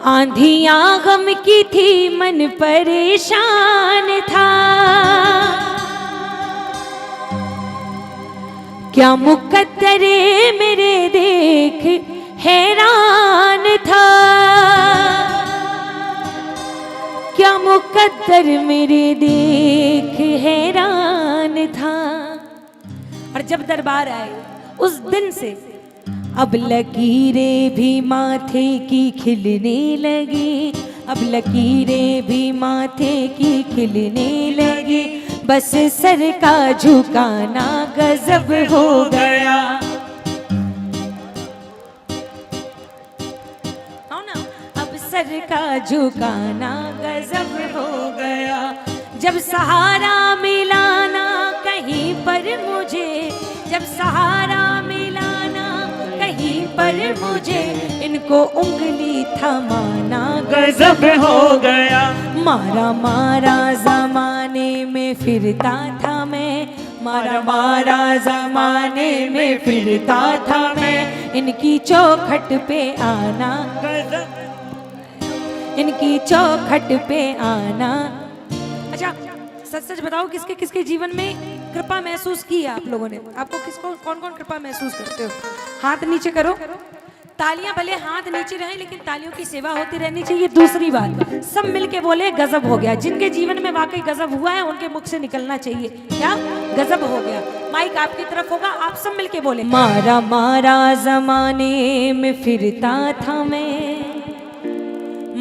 आंधियां गम की थी, मन परेशान था। क्या मुकद्दरे मेरे देख हैरान था। क्या मुकद्दर मेरे देख हैरान था। और जब दरबार आए उस दिन से अब लकीरें भी माथे की खिलने लगी। अब लकीरें भी माथे की खिलने लगी। बस सर का झुकाना गजब हो गया। हो ना, अब सर का झुकाना गजब हो गया। जब सहारा मिला ना कहीं पर मुझे, जब सहारा मिला ना कहीं पर मुझे, इनको उंगली थमाना गजब हो गया। मारा मारा जमाने में फिरता था मैं, मारा मारा जमाने में फिरता था मैं। इनकी चौखट पे आना, इनकी चौखट पे आना। अच्छा सच सच बताओ, किसके किसके जीवन में कृपा महसूस की है आप लोगों ने? आपको किसको कौन कौन कृपा महसूस करते हो? हाथ नीचे करो। तालियां भले हाथ नीचे रहे लेकिन तालियों की सेवा होती रहनी चाहिए। दूसरी बात, सब मिलके बोले गजब हो गया। जिनके जीवन में वाकई गजब हुआ है उनके मुख से निकलना चाहिए क्या गजब हो गया। माइक आपकी तरफ होगा, आप सब मिलके बोले। मारा मारा जमाने में फिरता था मैं,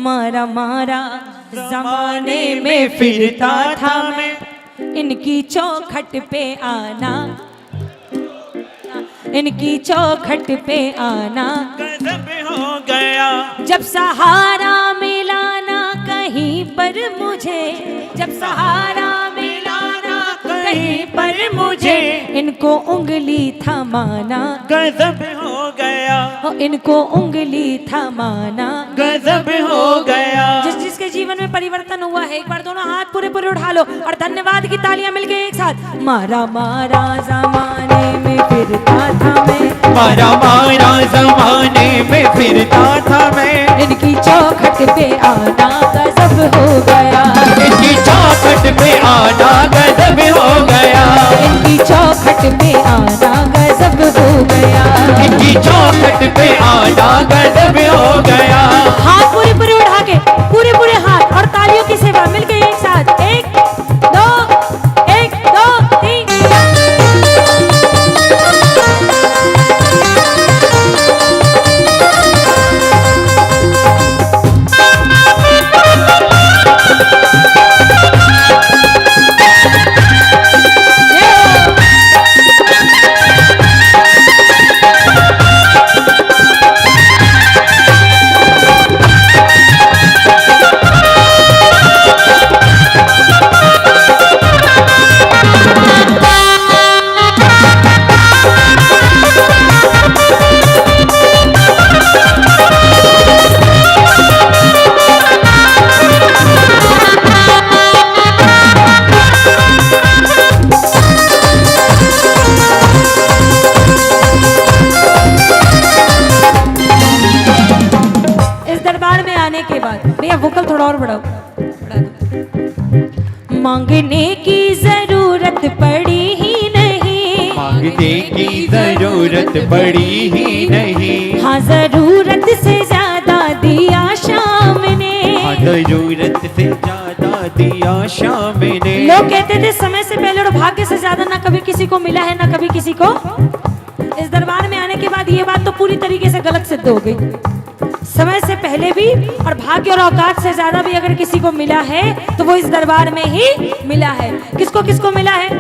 मारा मारा जमाने में फिरता था मैं। इनकी चौखट पे आना, इनकी चौखट पे आना गजब हो गया। जब सहारा मिला ना कहीं पर मुझे, जब सहारा मिला ना कहीं पर मुझे, इनको उंगली थमाना गजब हो गया। इनको उंगली थमाना गजब हो गया। जिस जिसके जीवन में परिवर्तन हुआ है एक बार दोनों हाथ पूरे पूरे उठा लो और धन्यवाद की तालियां मिलके एक साथ। मारा मारा जमाने में फिरता था मैं, मारा मारा जमाने में फिरता था मैं। इनकी चौखट पे आना गजब हो गया। इनकी चौखट पे आना गजब हो गया। इनकी चौखट पे आना गजब हो गया। इनकी चौखट पे आना गजब हो गया। हाथ पूरे पूरे उठा के, पूरे पूरे हाथ और तालियों की सेवा मिलके एक साथ। एक दो, एक दो तीन। वोकल थोड़ा और बढ़ाओ, बढ़ा दो। मांगने की जरूरत पड़ी ही नहीं, मांगने की जरूरत पड़ी ही नहीं। हाँ जरूरत से ज्यादा दिया शाम ने, हाँ जरूरत से ज्यादा दिया शाम ने। लोग कहते थे समय से पहले और भाग्य से ज्यादा ना कभी किसी को मिला है ना कभी किसी को। इस दरबार में आने के बाद ये बात तो पूरी तरीके से गलत सिद्ध हो गई। समय से पहले भी और भाग्य और औकात से ज्यादा भी अगर किसी को मिला है तो वो इस दरबार में ही मिला है। किसको किसको मिला है?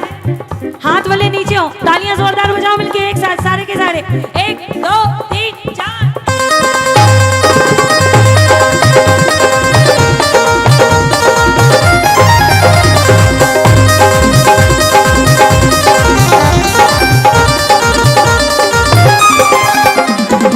हाथ वाले नीचे हो, तालियां जोरदार बजाओ मिलके एक साथ, सारे के सारे। एक दो तीन चार।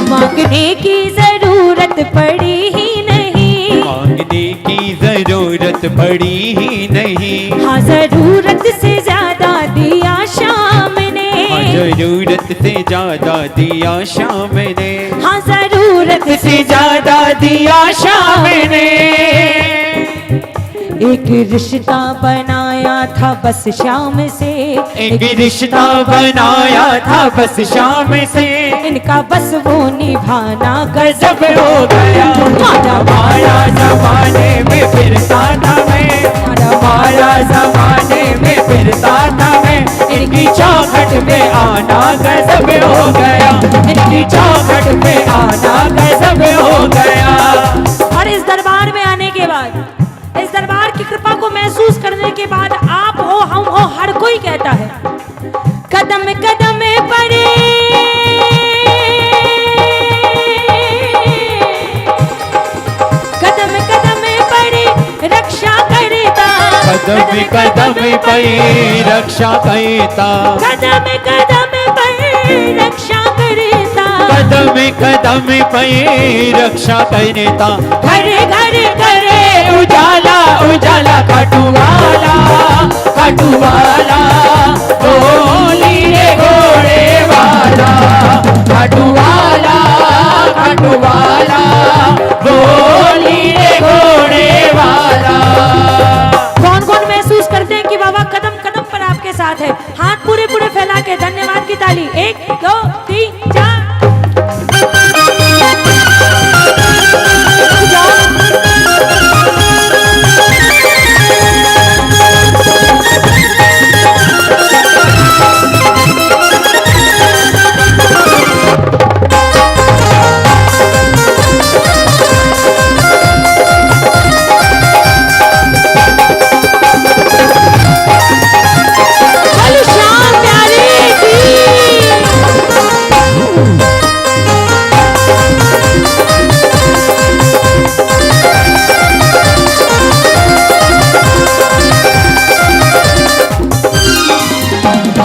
मांगने की जरूरत पड़ी ही नहीं, मांगने की जरूरत पड़ी ही नहीं। हाँ जरूरत से ज्यादा दिया शाम ने, हाँ जरूरत से ज्यादा दिया शाम ने। हाँ जरूरत हद से ज्यादा दिया शाम ने। एक रिश्ता बनाया था बस शाम से, एक रिश्ता बनाया था बस शाम से, इनका बस वो निभाना गजब हो गया। मारा जमाने में फिरता था मैं, मारा जमाने में फिरता था मैं, इनकी चौखट में आना गजब हो गया, इनकी चौखट में आना गजब हो गया। और इस दरबार में आने के बाद, इस दरबार की कृपा को महसूस करने के बाद, आप हो हम हो हर कोई कहता है कदम कदम पड़े, कदम कदम पड़े रक्षा करता, कदम कदम पे रक्षा करता, कदम कदम पे रक्षा करता, कदम कदम पे रक्षा करता। घर घर करे उजाला उजाला, खाटूवाला खाटूवाला बोली रे घोड़े वाला, खाटूवाला खाटूवाला बोली रे घोड़े वाला। कौन कौन महसूस करते हैं कि बाबा कदम कदम पर आपके साथ है? हाथ पूरे पूरे फैला के धन्यवाद की ताली। 1 2 3 4।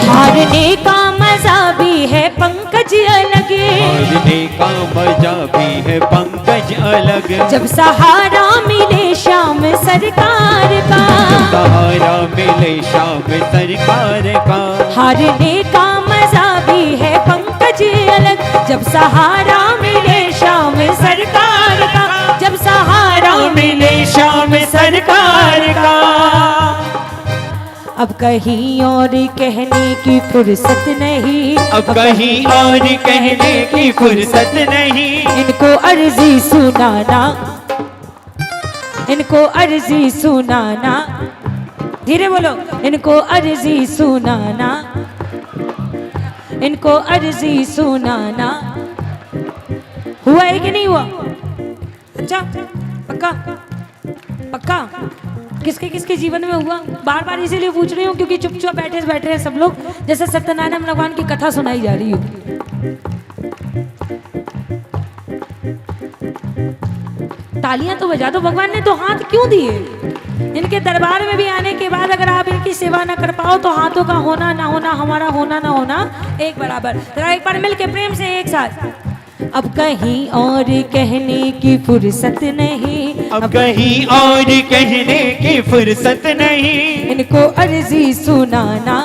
हारने का मजा भी है पंकज अलग, हारने का मजा भी है पंकज अलग, जब सहारा मिले श्याम सरकार का, सहारा मिले श्याम सरकार का। हारने का मजा भी है पंकज अलग, जब सहारा मिले श्याम सरकार का, जब सहारा मिले श्याम सरकार का। अब कहीं और कहने की फुर्सत नहीं, अब कहीं और कहने की फुर्सत नहीं, इनको अर्जी सुनाना, इनको अर्जी सुनाना, धीरे बोलो, इनको अर्जी सुनाना, इनको अर्जी सुनाना। हुआ है कि नहीं हुआ? अच्छा पक्का पक्का? किसके किसके जीवन में हुआ? बार बार इसीलिए पूछ रही हूँ क्योंकि चुपचाप बैठे बैठे हैं सब लोग, जैसे सत्यनारायण भगवान की कथा सुनाई जा रही हो। तालियां तो बजा दो, भगवान ने तो हाथ क्यों दिए? इनके दरबार में भी आने के बाद अगर आप इनकी सेवा ना कर पाओ तो हाथों का होना ना होना, हमारा होना ना होना एक बराबर। जरा एक बार मिलके प्रेम से एक साथ। अब कहीं और कहने की फुर्सत नहीं, अब कहीं और कहने की फुर्सत नहीं, इनको अर्जी सुनाना,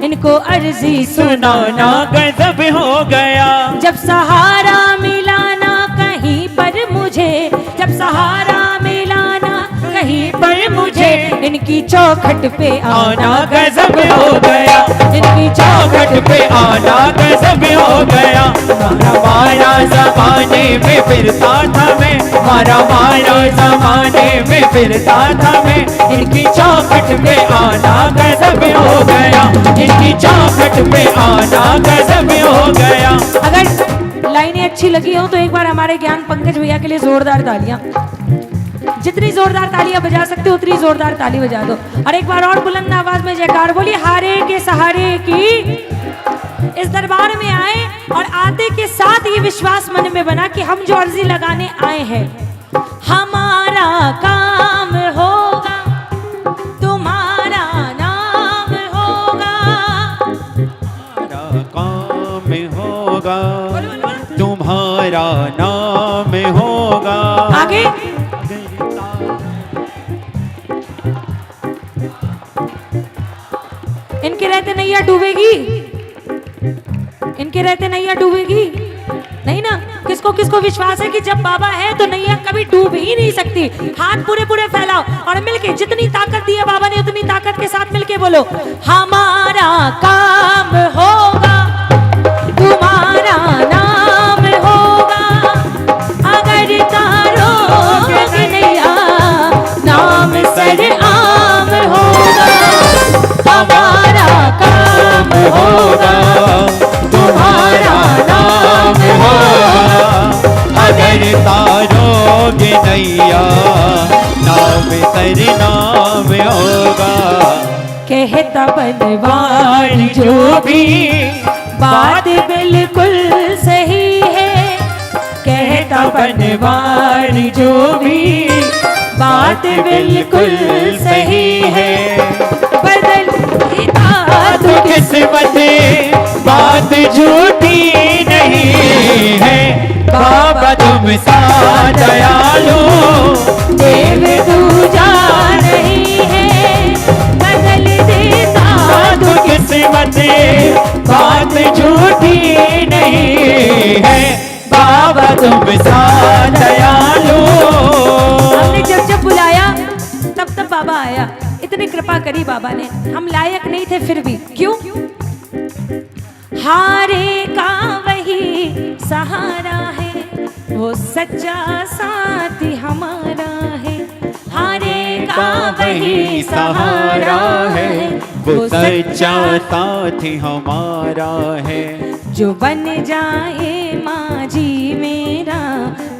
इनको अर्जी सुनाना गजब हो गया। जब सहारा मिलाना कहीं पर मुझे, जब सहारा मिलाना कहीं पर मुझे, इनकी चौखट पे आना गजब हो गया, इनकी चौखट पे आना गजब हो गया। मारा मारा जमाने में फिरता था मैं, मारा मारा जमाने में फिरता था मैं, इनकी चौखट पे आना गजब हो गया, इनकी चौखट पे आना गजब हो गया। अगर लाइनें अच्छी लगी हो तो एक बार हमारे ज्ञान पंकज भैया के लिए जोरदार तालियां, जितनी जोरदार तालियां बजा सकते हो उतनी जोरदार ताली बजा दो। और एक बार और बुलंद आवाज में जयकार बोली, हारे के सहारे की। इस दरबार में आए और आते के साथ ये विश्वास मन में बना कि हम जो अर्जी लगाने आए हैं हमारा काम होगा, तुम्हारा नाम होगा, हमारा काम होगा, तुम्हारा नाम होगा। आगे इनके रहते नैया डूबेगी, इनके रहते नैया डूबेगी नहीं ना? किसको विश्वास है कि जब बाबा है तो नैया कभी डूब ही नहीं सकती? हाथ पूरे पूरे फैलाओ और मिलके, जितनी ताकत दी है बाबा ने उतनी ताकत के साथ मिलके बोलो, हमारा काम होगा, तुम्हारा नाम होगा, अगर तारोगे नैया नाम सर आम होगा। हमारा काम होगा, तुम्हारा नाम होगा, अगर तारोगे नैया नाम तेरे नाम होगा। कहता बनवार जो भी बात बिल्कुल सही है, कहता बनवार जो भी बात बिल्कुल सही है, बदल तो किस्मत बात झूठी नहीं है, बाबा तुम सा दयालु देव दूजा नहीं है, बदल देता तो किस्मत बात झूठी नहीं है, बाबा तुम सा दयालु। हमने जब जब बुलाया तब तब बाबा आया, इतनी कृपा करी बाबा ने। हम लायक नहीं थे फिर भी, क्यों? हारे का वही सहारा है, वो सच्चा साथी हमारा है। हारे का वही सहारा है, वो सच्चा साथी हमारा है। जो बन जाए माझी मेरा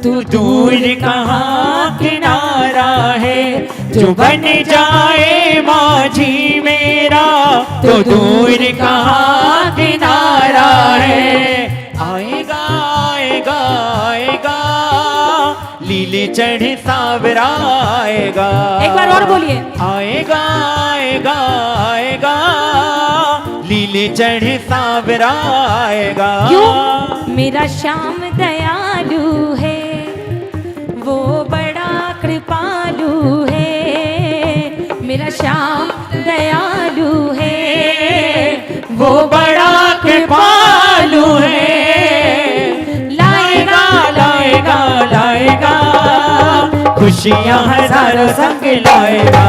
तू दूर कहाँ किनारा है, जो बन जाए माझी मेरा तो दूर कहाँ किनारा है। आएगा आएगा आएगा लीले चढ़े सावरा आएगा। एक बार और बोलिए। आएगा आएगा आएगा लीले चढ़े सावरा आएगा। क्यों? मेरा श्याम दयालु है, वो बड़ा कृपालु है। मेरा श्याम दयालु है, वो बड़ा कृपालु है। लाएगा लाएगा लाएगा खुशियाँ हजारों संग लाएगा।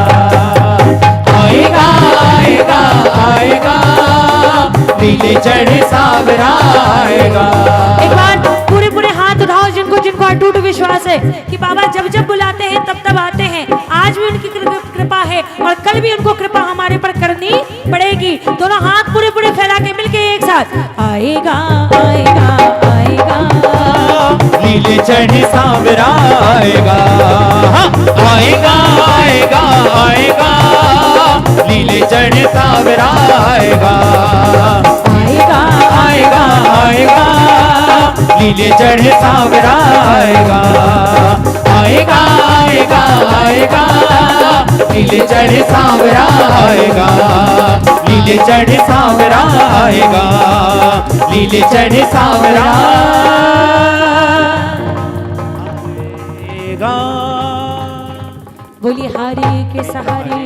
आएगा आएगा आएगा नीले चढ़े सावरा आएगा। एक बार पूरे पूरे हाथ उठाओ जिनको जिनको अटूट विश्वास है कि बाबा जब जब बुलाते हैं तब तब आते हैं। आज भी उनकी कृपा है और कल भी उनको कृपा हमारे पर करनी पड़ेगी। दोनों हाथ पूरे पूरे फैला के मिलके एक साथ, आएगा आएगा आएगा नीले चढ़े सावरा आएगा। आएगा आएगा आएगा नीले चढ़े सावरा आएगा। आएगा आएगा आएगा नीले चढ़े सावरा आएगा। आएगा आएगा आएगा नीले चढ़े सावरा आएगा। नीले चढ़े सावरा आएगा। नीले चढ़े सावरा आएगा। बोलिए हारे के सहारे